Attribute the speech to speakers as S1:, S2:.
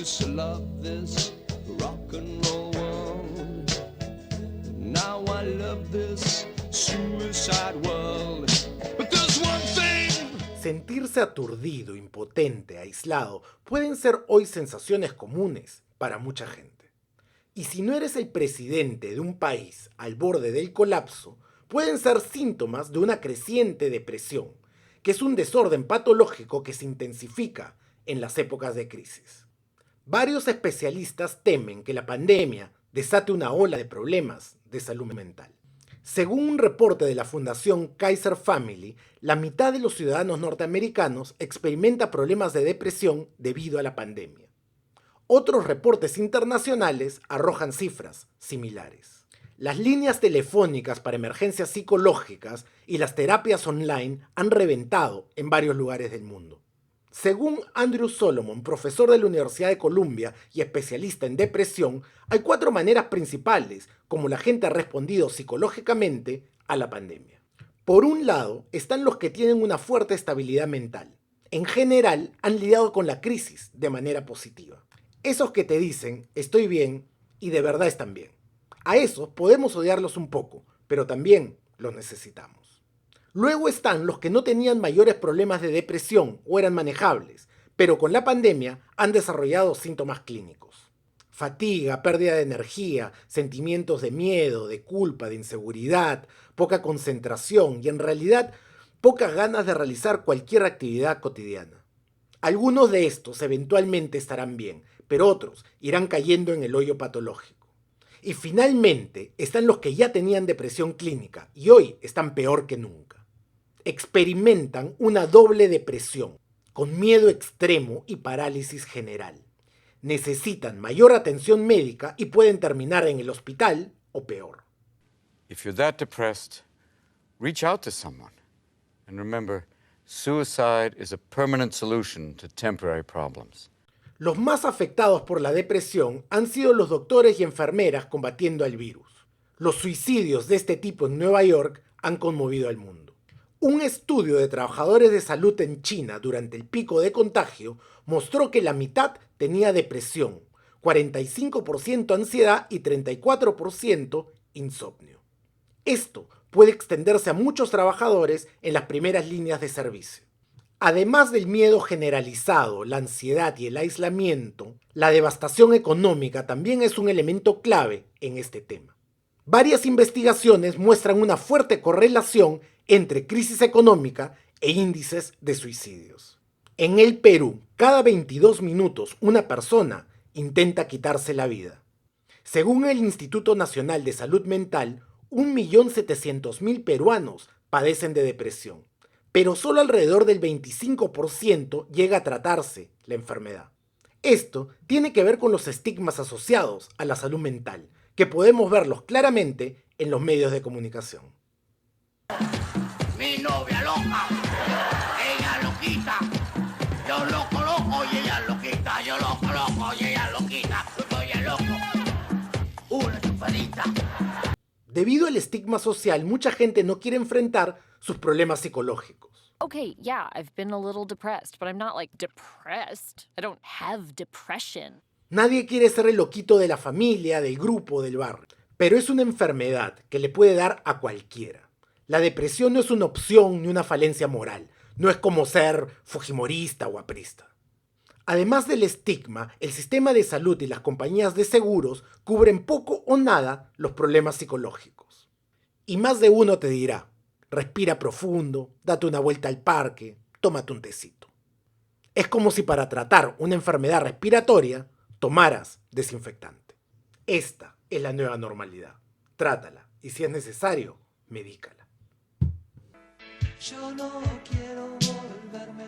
S1: used to love this rock and roll world. Now I love this suicide world. But there's one thing.
S2: Sentirse aturdido, impotente, aislado, pueden ser hoy sensaciones comunes para mucha gente. Y si no eres el presidente de un país al borde del colapso, pueden ser síntomas de una creciente depresión, que es un desorden patológico que se intensifica en las épocas de crisis. Varios especialistas temen que la pandemia desate una ola de problemas de salud mental. Según un reporte de la Fundación Kaiser Family, la mitad de los ciudadanos norteamericanos experimenta problemas de depresión debido a la pandemia. Otros reportes internacionales arrojan cifras similares. Las líneas telefónicas para emergencias psicológicas y las terapias online han reventado en varios lugares del mundo. Según Andrew Solomon, profesor de la Universidad de Columbia y especialista en depresión, hay 4 maneras principales como la gente ha respondido psicológicamente a la pandemia. Por un lado, están los que tienen una fuerte estabilidad mental. En general, han lidiado con la crisis de manera positiva. Esos que te dicen, estoy bien, y de verdad están bien. A esos podemos odiarlos un poco, pero también los necesitamos. Luego están los que no tenían mayores problemas de depresión o eran manejables, pero con la pandemia han desarrollado síntomas clínicos. Fatiga, pérdida de energía, sentimientos de miedo, de culpa, de inseguridad, poca concentración y en realidad pocas ganas de realizar cualquier actividad cotidiana. Algunos de estos eventualmente estarán bien, pero otros irán cayendo en el hoyo patológico. Y finalmente están los que ya tenían depresión clínica y hoy están peor que nunca. Experimentan una doble depresión, con miedo extremo y parálisis general. Necesitan mayor atención médica y pueden terminar en el hospital o peor.
S3: If you're that depressed, reach out to someone. And remember, suicide is a permanent solution to temporary problems.
S2: Los más afectados por la depresión han sido los doctores y enfermeras combatiendo al virus. Los suicidios de este tipo en Nueva York han conmovido al mundo. Un estudio de trabajadores de salud en China durante el pico de contagio mostró que la mitad tenía depresión, 45% ansiedad y 34% insomnio. Esto puede extenderse a muchos trabajadores en las primeras líneas de servicio. Además del miedo generalizado, la ansiedad y el aislamiento, la devastación económica también es un elemento clave en este tema. Varias investigaciones muestran una fuerte correlación entre crisis económica e índices de suicidios. En el Perú, cada 22 minutos una persona intenta quitarse la vida. Según el Instituto Nacional de Salud Mental, 1.700.000 peruanos padecen de depresión, pero solo alrededor del 25% llega a tratarse la enfermedad. Esto tiene que ver con los estigmas asociados a la salud mental, que podemos verlos claramente en los medios de comunicación.
S4: Mi novia loca, ella loquita, yo loco loco y ella loquita, yo loco loco y ella loquita, yo soy el loco, una chupadita.
S2: Debido al estigma social, mucha gente no quiere enfrentar sus problemas psicológicos.
S5: Okay, yeah, I've been a little depressed, but I'm not like depressed. I don't have depression.
S2: Nadie quiere ser el loquito de la familia, del grupo, del barrio, pero es una enfermedad que le puede dar a cualquiera. La depresión no es una opción ni una falencia moral, no es como ser fujimorista o aprista. Además del estigma, el sistema de salud y las compañías de seguros cubren poco o nada los problemas psicológicos. Y más de uno te dirá, respira profundo, date una vuelta al parque, tómate un tecito. Es como si para tratar una enfermedad respiratoria tomaras desinfectante. Esta es la nueva normalidad. Trátala y si es necesario, medícala.
S1: Yo no quiero volverme